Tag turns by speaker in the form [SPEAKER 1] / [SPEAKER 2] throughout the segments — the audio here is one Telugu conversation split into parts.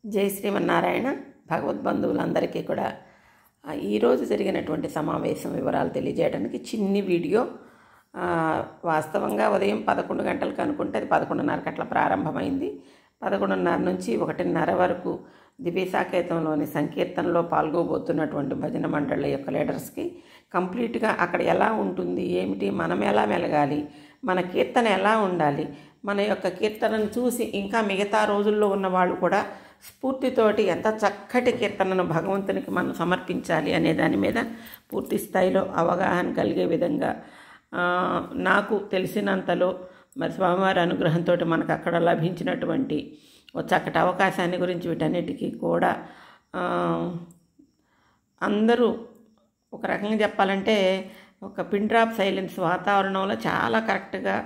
[SPEAKER 1] జై శ్రీమన్నారాయణ. భగవద్బంధువులందరికీ కూడా ఈరోజు జరిగినటువంటి సమావేశం వివరాలు తెలియజేయడానికి చిన్ని వీడియో. వాస్తవంగా ఉదయం 11 గంటలకు అనుకుంటే అది 11:30 అట్లా ప్రారంభమైంది. 11:30 నుంచి 1:30 వరకు దివ్యసాకేతంలోని సంకీర్తనలో పాల్గొబోతున్నటువంటి భజన మండళ్ళ యొక్క లీడర్స్కి కంప్లీట్గా అక్కడ ఎలా ఉంటుంది, ఏమిటి, మనం ఎలా మెలగాలి, మన కీర్తన ఎలా ఉండాలి, మన యొక్క కీర్తనను చూసి ఇంకా మిగతా రోజుల్లో ఉన్న వాళ్ళు కూడా స్ఫూర్తితోటి ఎంత చక్కటి కీర్తనను భగవంతునికి మనం సమర్పించాలి అనే దాని మీద పూర్తి స్థాయిలో అవగాహన కలిగే విధంగా నాకు తెలిసినంతలో మరి స్వామివారి అనుగ్రహంతో మనకు అక్కడ లభించినటువంటి చక్కటి అవకాశాన్ని గురించి వీటన్నిటికీ కూడా అందరూ ఒక రకంగా చెప్పాలంటే ఒక పిన్ డ్రాప్ సైలెన్స్ వాతావరణంలో చాలా కరెక్ట్గా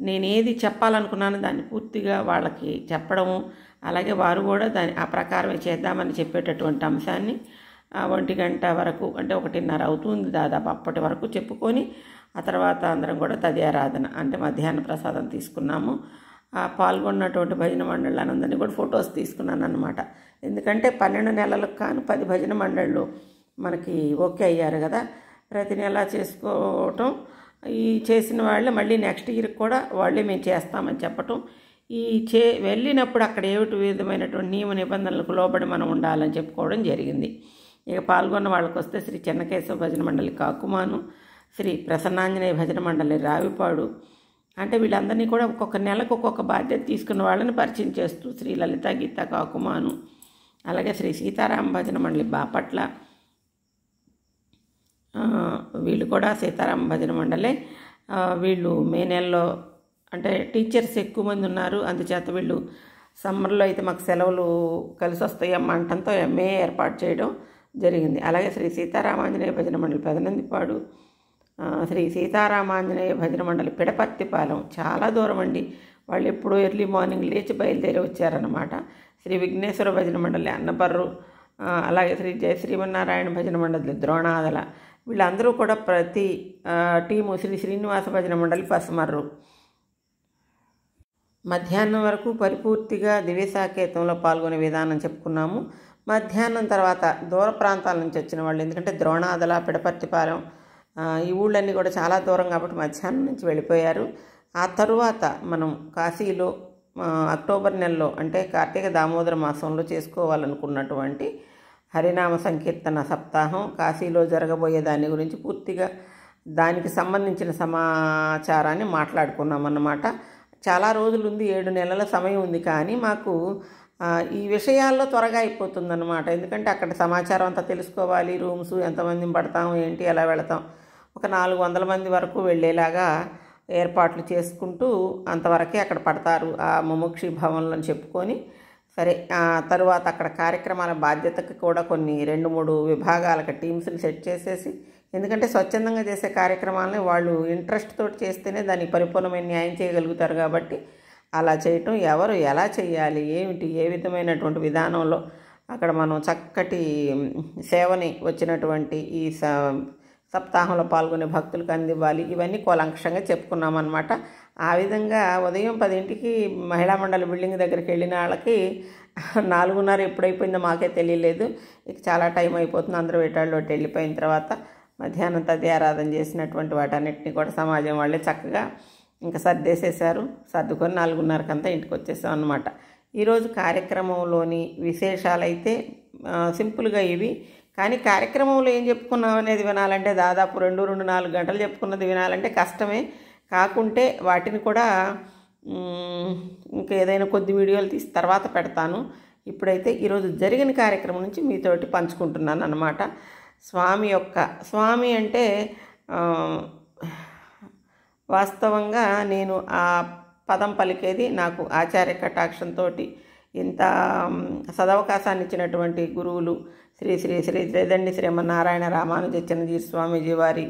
[SPEAKER 1] నేను ఏది చెప్పాలనుకున్నానో దాన్ని పూర్తిగా వాళ్ళకి చెప్పడము, అలాగే వారు కూడా ఆ ప్రకారమే చేద్దామని చెప్పేటటువంటి అంశాన్ని 1 గంట వరకు అంటే 1:30 అవుతుంది దాదాపు అప్పటి వరకు చెప్పుకొని ఆ తర్వాత అందరం కూడా తదియారాధన అంటే మధ్యాహ్న ప్రసాదం తీసుకున్నాము. పాల్గొన్నటువంటి భజన మండళ్ళందరినీ కూడా ఫొటోస్ తీసుకున్నాను అన్నమాట. ఎందుకంటే 12 నెలలకు కాను 10 భజన మండళ్ళు మనకి ఓకే అయ్యారు కదా. ప్రతి నెల చేసుకోవటం, ఈ చేసిన వాళ్ళే మళ్ళీ నెక్స్ట్ ఇయర్ కూడా వాళ్ళే మేము చేస్తామని చెప్పటం, వెళ్ళినప్పుడు అక్కడ ఏమిటి విధమైనటువంటి నియమ నిబంధనలకు లోబడి మనం ఉండాలని చెప్పుకోవడం జరిగింది. ఇక పాల్గొన్న వాళ్ళకి వస్తే శ్రీ చెన్నకేశవ భజన మండలి కాకుమాను, శ్రీ ప్రసన్నాంజనేయ భజన మండలి రావిపాడు, అంటే వీళ్ళందరినీ కూడా ఒక్కొక్క నెలకు ఒక్కొక్క బాధ్యత తీసుకున్న వాళ్ళని పరిచయం చేస్తూ శ్రీ లలిత గీత కాకుమాను, అలాగే శ్రీ సీతారామ భజన మండలి బాపట్ల, వీళ్ళు కూడా సీతారామ భజన మండలే. వీళ్ళు మే నెలలో అంటే టీచర్స్ ఎక్కువ మంది ఉన్నారు, అందుచేత వీళ్ళు సమ్మర్లో అయితే మాకు సెలవులు కలిసి వస్తాయమ్మ అంటంతో ఎంఏ ఏర్పాటు చేయడం జరిగింది. అలాగే శ్రీ సీతారామాంజనేయ భజన మండలి పెదనందిపాడు, శ్రీ సీతారామాంజనేయ భజన మండలి పిడపర్తిపాలెం, చాలా దూరం అండి. వాళ్ళు ఎప్పుడో ఎర్లీ మార్నింగ్ లేచి బయలుదేరి వచ్చారన్నమాట. శ్రీ విఘ్నేశ్వర భజన మండలి అన్నపర్రు, అలాగే శ్రీ జయ శ్రీమన్నారాయణ భజన మండలి ద్రోణాదల, వీళ్ళందరూ కూడా ప్రతి టీము శ్రీ శ్రీనివాస భజన మండలి పసుమర్రు. మధ్యాహ్నం వరకు పరిపూర్తిగా దివ్యసాకేతంలో పాల్గొనే విధానం చెప్పుకున్నాము. మధ్యాహ్నం తర్వాత దూర ప్రాంతాల నుంచి వచ్చిన వాళ్ళు, ఎందుకంటే ద్రోణాదల, పిడపర్తిపాలెం ఈ ఊళ్ళన్నీ కూడా చాలా దూరం కాబట్టి మధ్యాహ్నం నుంచి వెళ్ళిపోయారు. ఆ తరువాత మనం కాశీలో అక్టోబర్ నెలలో అంటే కార్తీక దామోదర మాసంలో చేసుకోవాలనుకున్నటువంటి హరినామ సంకీర్తన సప్తాహం కాశీలో జరగబోయే దాని గురించి పూర్తిగా దానికి సంబంధించిన సమాచారాన్ని మాట్లాడుకున్నాం అన్నమాట. చాలా రోజులు ఉంది, 7 నెలల సమయం ఉంది, కానీ మాకు ఈ విషయాల్లో త్వరగా అయిపోతుందన్నమాట. ఎందుకంటే అక్కడ సమాచారం అంతా తెలుసుకోవాలి, రూమ్స్ ఎంతమందిని పడతాం, ఏంటి, ఎలా వెళతాం, ఒక 400 మంది వరకు వెళ్ళేలాగా ఏర్పాట్లు చేసుకుంటూ అంతవరకే అక్కడ పడతారు ఆ ముముక్షి భవన్లో చెప్పుకొని, సరే తరువాత అక్కడ కార్యక్రమాల బాధ్యతకు కూడా కొన్ని 2-3 విభాగాలకు టీమ్స్ని సెట్ చేసేసి, ఎందుకంటే స్వచ్ఛందంగా చేసే కార్యక్రమాలని వాళ్ళు ఇంట్రెస్ట్ తోటి చేస్తేనే దానికి పరిపూర్ణమైన న్యాయం చేయగలుగుతారు కాబట్టి అలా చేయటం, ఎవరు ఎలా చేయాలి, ఏమిటి, ఏ విధమైనటువంటి విధానంలో అక్కడ మనం చక్కటి సేవని వచ్చినటువంటి ఈ సప్తాహంలో పాల్గొనే భక్తులకు అందివ్వాలి, ఇవన్నీ కూలంకషంగా చెప్పుకున్నామన్నమాట. ఆ విధంగా ఉదయం 10ంటికి మహిళా మండలి బిల్డింగ్ దగ్గరికి వెళ్ళిన వాళ్ళకి 4:30 ఎప్పుడైపోయిందో మాకే తెలియలేదు. ఇక చాలా టైం అయిపోతుంది, అందరూ వేటాళ్ళు వెళ్ళిపోయిన తర్వాత మధ్యాహ్నం తదియారాధన చేసినటువంటి వాటన్నిటిని కూడా సమాజం వాళ్ళే చక్కగా ఇంకా సర్దేసేశారు. సర్దుకొని 4:30కంతా ఇంటికి వచ్చేసాం అన్నమాట. ఈరోజు కార్యక్రమంలోని విశేషాలైతే సింపుల్గా ఇవి, కానీ కార్యక్రమంలో ఏం చెప్పుకున్నాం అనేది వినాలంటే దాదాపు 2-4 గంటలు చెప్పుకున్నది వినాలంటే కష్టమే. కాకుంటే వాటిని కూడా ఇంకా ఏదైనా కొద్ది వీడియోలు తీసి తర్వాత పెడతాను. ఇప్పుడైతే ఈరోజు జరిగిన కార్యక్రమం నుంచి మీతోటి పంచుకుంటున్నాను అన్నమాట. స్వామి అంటే వాస్తవంగా నేను ఆ పదం పలికేది నాకు ఆచార్య కటాక్షంతో ఇంత సదవకాశాన్ని ఇచ్చినటువంటి గురువులు శ్రీ శ్రీ శ్రీ త్రిదండి శ్రీమన్నారాయణ రామానుజాచార్య స్వామీజీ వారి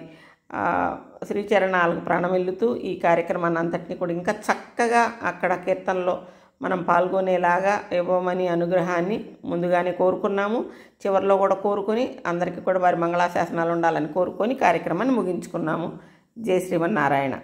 [SPEAKER 1] శ్రీచరణాలకు ప్రాణమిల్లుతూ ఈ కార్యక్రమాన్ని అంతటినీ కూడా ఇంకా చక్కగా అక్కడ కీర్తనలో మనం పాల్గొనేలాగా ఇవ్వమని అనుగ్రహాన్ని ముందుగానే కోరుకున్నాము. చివరిలో కూడా కోరుకొని అందరికీ కూడా వారి మంగళాశాసనాలు ఉండాలని కోరుకొని కార్యక్రమాన్ని ముగించుకున్నాము. జై శ్రీమన్నారాయణ.